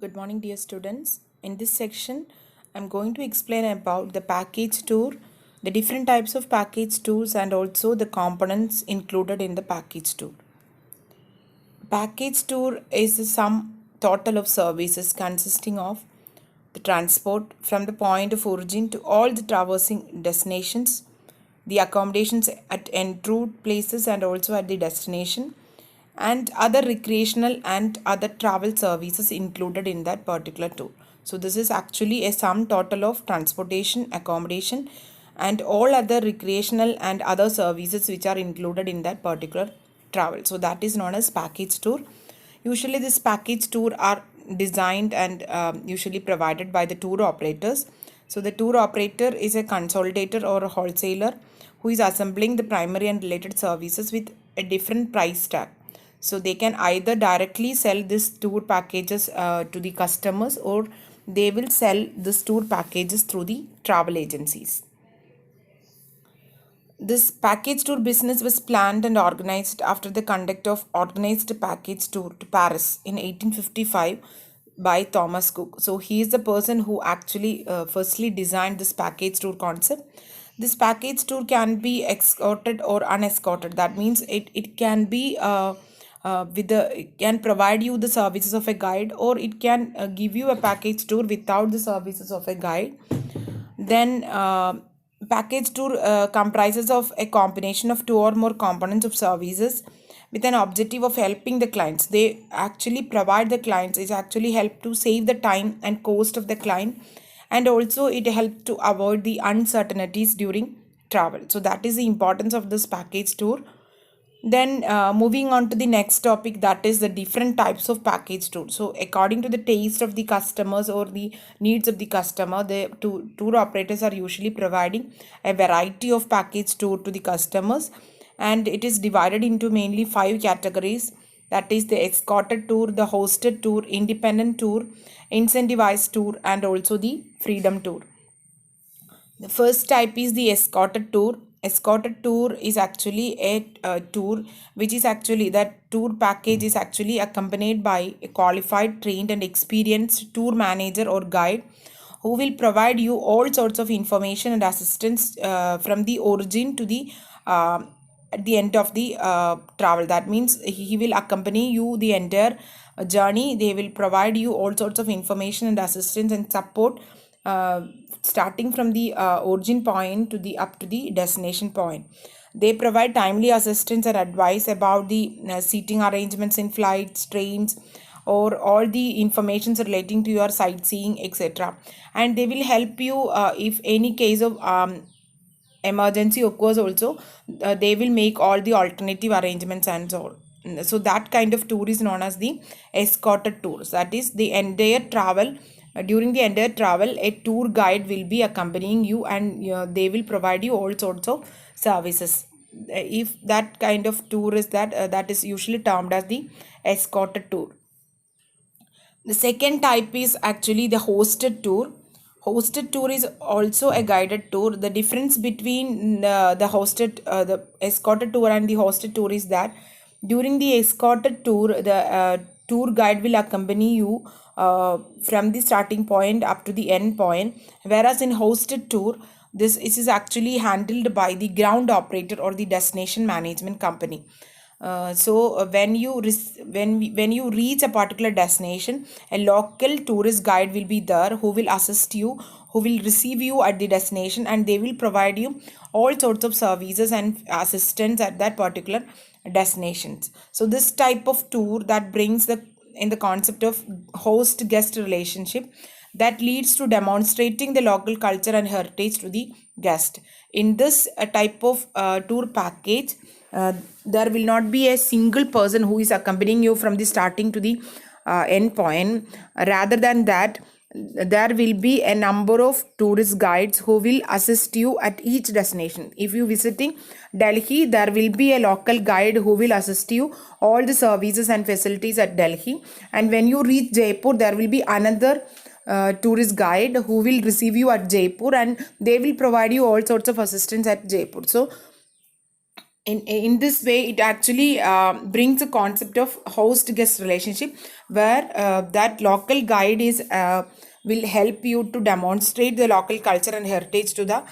Good morning, dear students. In this section, I'm going to explain about the package tour, the different types of package tours, and also the components included in the package tour. Package tour is the sum total of services consisting of the transport from the point of origin to all the traversing destinations, the accommodations at en route places and also at the destination, and other recreational and other travel services included in that particular tour. So this is actually a sum total of transportation, accommodation, and all other recreational and other services which are included in that particular travel. So that is known as package tour. Usually this package tour are designed and usually provided by the tour operators. So the tour operator is a consolidator or a wholesaler who is assembling the primary and related services with a different price tag. So they can either directly sell this tour packages to the customers, or they will sell this tour packages through the travel agencies. This package tour business was planned and organized after the conduct of organized package tour to Paris in 1855 by Thomas Cook. So he is the person who actually firstly designed this package tour concept. This package tour can be escorted or unescorted. That means it can be it can provide you the services of a guide, or it can give you a package tour without the services of a guide. Then package tour comprises of a combination of two or more components of services with an objective of helping the clients. They actually provide the clients, it actually help to save the time and cost of the client, and also it helps to avoid the uncertainties during travel. So that is the importance of this package tour. Then moving on to the next topic, that is the different types of package tour. So according to the taste of the customers or the needs of the customer, the tour operators are usually providing a variety of package tour to the customers, and it is divided into mainly 5 categories. That is the escorted tour, the hosted tour, independent tour, incentivized tour, and also the freedom tour. The first type is the escorted tour. Escorted tour is actually a tour which is actually, that tour package is actually accompanied by a qualified, trained, and experienced tour manager or guide who will provide you all sorts of information and assistance from the origin to the at the end of the travel. That means he will accompany you the entire journey. They will provide you all sorts of information and assistance and support, starting from the origin point to the up to the destination point. They provide timely assistance and advice about the seating arrangements in flights, trains, or all the informations relating to your sightseeing, etc. And they will help you if any case of emergency occurs also. They will make all the alternative arrangements and so on. So that kind of tour is known as the escorted tours. That is the entire travel. During the entire travel, a tour guide will be accompanying you, and they will provide you all sorts of services. If that kind of tour is that is usually termed as the escorted tour. The second type is actually the hosted tour. Hosted tour is also a guided tour. The difference between the escorted tour and the hosted tour is that during the escorted tour, the tour guide will accompany you from the starting point up to the end point, whereas in hosted tour, this is actually handled by the ground operator or the destination management company. When you reach a particular destination, a local tourist guide will be there who will assist you, who will receive you at the destination, and they will provide you all sorts of services and assistance at that particular destinations. So this type of tour that brings the in the concept of host guest relationship, that leads to demonstrating the local culture and heritage to the guest. In this type of tour package, there will not be a single person who is accompanying you from the starting to the end point. Rather than that, there will be a number of tourist guides who will assist you at each destination. If you visiting Delhi, there will be a local guide who will assist you all the services and facilities at Delhi. And when you reach Jaipur, there will be another tourist guide who will receive you at Jaipur, and they will provide you all sorts of assistance at Jaipur. So In this way, it actually brings the concept of host guest relationship, where that local guide is will help you to demonstrate the local culture and heritage to the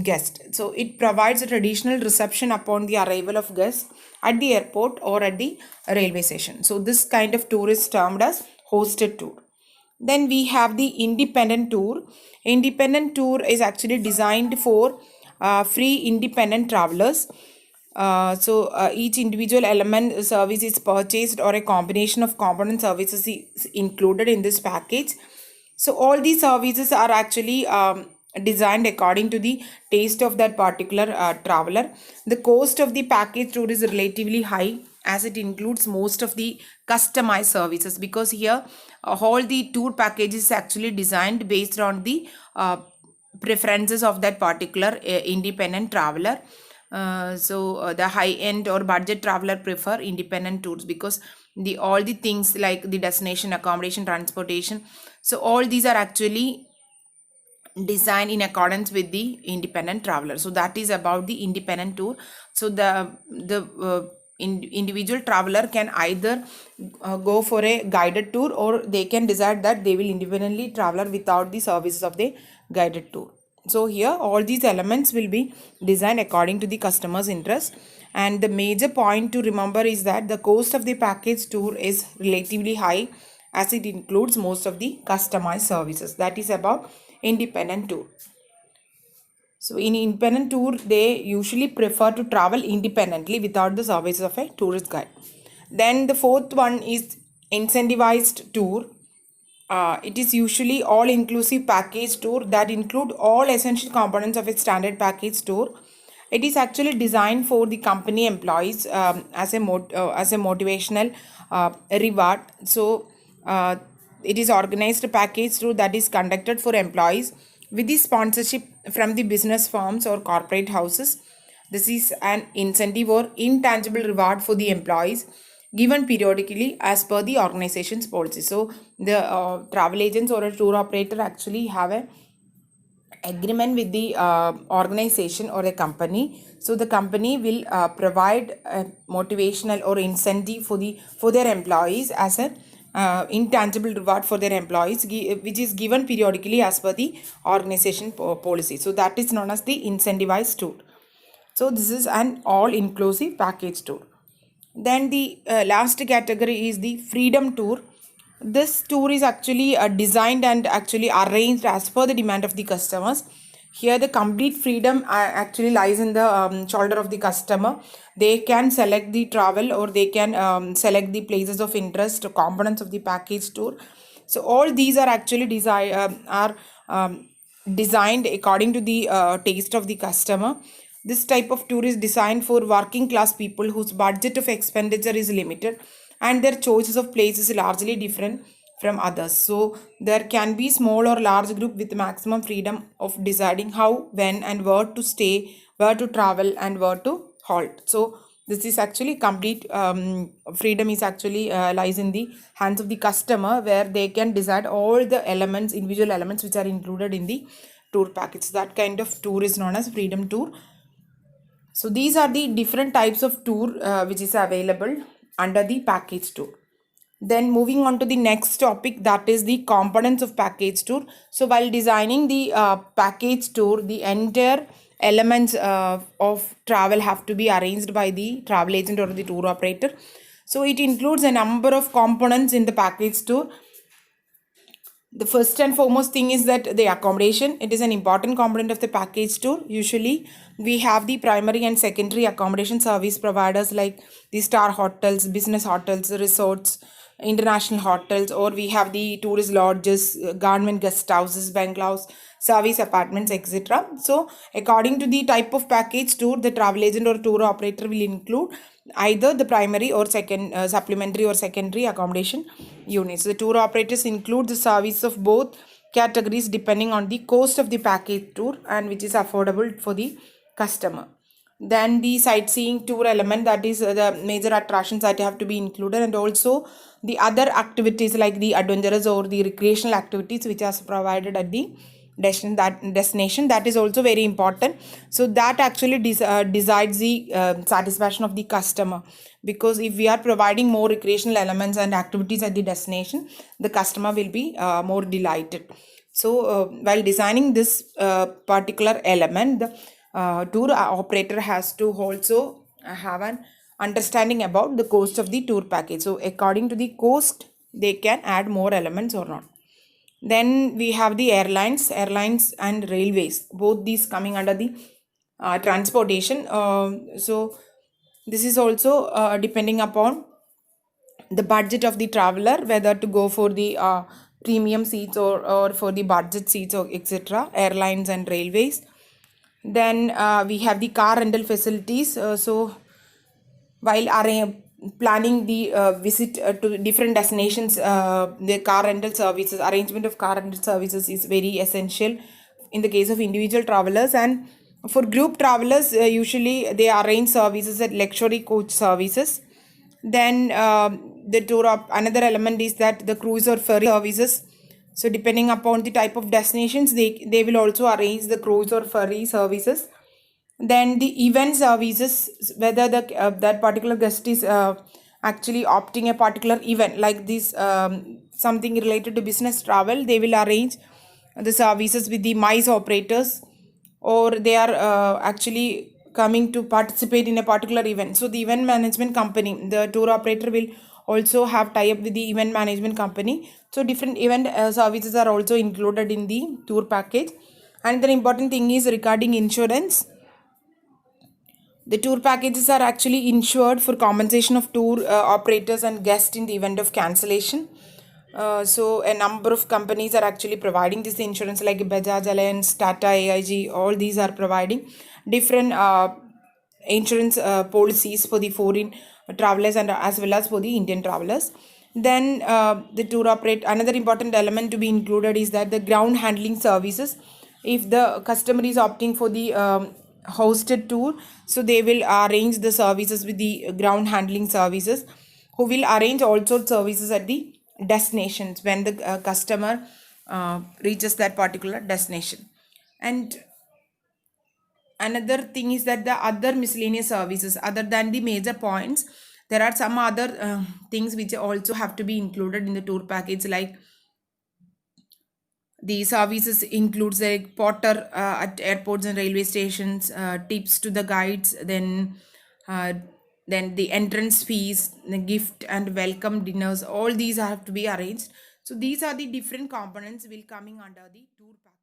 guest. So it provides a traditional reception upon the arrival of guests at the airport or at the railway station. So this kind of tour is termed as hosted tour. Then we have the independent tour. Independent tour is actually designed for free independent travelers. Each individual element service is purchased, or a combination of component services is included in this package. So all these services are actually designed according to the taste of that particular traveler. The cost of the package tour is relatively high, as it includes most of the customized services, because here all the tour package is actually designed based on the preferences of that particular independent traveler. The high end or budget traveler prefer independent tours, because the all the things like the destination, accommodation, transportation, so all these are actually designed in accordance with the independent traveler. So that is about the independent tour. So the individual traveler can either go for a guided tour, or they can decide that they will independently travel without the services of the guided tour. So here all these elements will be designed according to the customer's interest. And the major point to remember is that the cost of the package tour is relatively high, as it includes most of the customized services. That is about independent tour. So in independent tour, they usually prefer to travel independently without the services of a tourist guide. Then the fourth one is incentivized tour. It is usually all-inclusive package tour that include all essential components of a standard package tour. It is actually designed for the company employees as a motivational reward. So it is organized package tour that is conducted for employees with the sponsorship from the business firms or corporate houses. This is an incentive or intangible reward for the employees, given periodically as per the organization's policy. So the travel agents or a tour operator actually have a agreement with the organization or a company. So the company will provide a motivational or incentive for their employees as a intangible reward for their employees, which is given periodically as per the organization policy. So that is known as the incentivized tour. So this is an all-inclusive package tour. Then the last category is the freedom tour. This tour is actually designed and actually arranged as per the demand of the customers. Here the complete freedom actually lies in the shoulder of the customer. They can select the travel, or they can select the places of interest or components of the package tour. So all these are actually designed according to the taste of the customer. This type of tour is designed for working class people whose budget of expenditure is limited, and their choices of places is largely different from others. So there can be small or large group with maximum freedom of deciding how, when, and where to stay, where to travel, and where to halt. So this is actually complete freedom is actually lies in the hands of the customer, where they can decide all the elements, individual elements which are included in the tour package. That kind of tour is known as freedom tour. So these are the different types of tour which is available under the package tour. Then moving on to the next topic, that is the components of package tour. So while designing the package tour, the entire elements of travel have to be arranged by the travel agent or the tour operator. So it includes a number of components in the package tour. The first and foremost thing is that the accommodation, it is an important component of the package tour. Usually we have the primary and secondary accommodation service providers like the star hotels, business hotels, resorts, international hotels, or we have the tourist lodges, government guest houses, bungalows, service apartments, etc. So according to the type of package tour, the travel agent or tour operator will include either the primary or second supplementary or secondary accommodation units. The tour operators include the service of both categories depending on the cost of the package tour and which is affordable for the customer. Then the sightseeing tour element, that is the major attractions that have to be included, and also the other activities like the adventurous or the recreational activities which are provided at the destination, that is also very important. So that actually decides the satisfaction of the customer, because if we are providing more recreational elements and activities at the destination, the customer will be more delighted. So while designing this particular element, the tour operator has to also have an understanding about the cost of the tour package. So according to the cost, they can add more elements or not. Then we have the airlines and railways, both these coming under the transportation. So this is also depending upon the budget of the traveler, whether to go for the premium seats or for the budget seats or etc. Airlines and railways. Then we have the car rental facilities. So while planning the visit to different destinations, the car rental services, arrangement of car rental services is very essential in the case of individual travelers. And for group travelers, usually they arrange services at luxury coach services. Then the another element is that the cruise or ferry services. So depending upon the type of destinations, they will also arrange the cruise or ferry services. Then the event services, whether the that particular guest is actually opting a particular event like this, something related to business travel, they will arrange the services with the MICE operators, or they are actually coming to participate in a particular event. So the event management company, the tour operator, will also have tie up with the event management company. So different event services are also included in the tour package. And the important thing is regarding insurance. The tour packages are actually insured for compensation of tour operators and guests in the event of cancellation. So a number of companies are actually providing this insurance, like Bajaj Allianz, Tata AIG. All these are providing different insurance policies for the foreign travelers and as well as for the Indian travelers. Then the tour operator, another important element to be included is that the ground handling services. If the customer is opting for the hosted tour, so they will arrange the services with the ground handling services, who will arrange also services at the destinations when the customer reaches that particular destination. And another thing is that the other miscellaneous services, other than the major points, there are some other things which also have to be included in the tour package, like the services includes like porter at airports and railway stations, tips to the guides, uh, then the entrance fees, the gift and welcome dinners. All these have to be arranged. So these are the different components will coming under the tour package.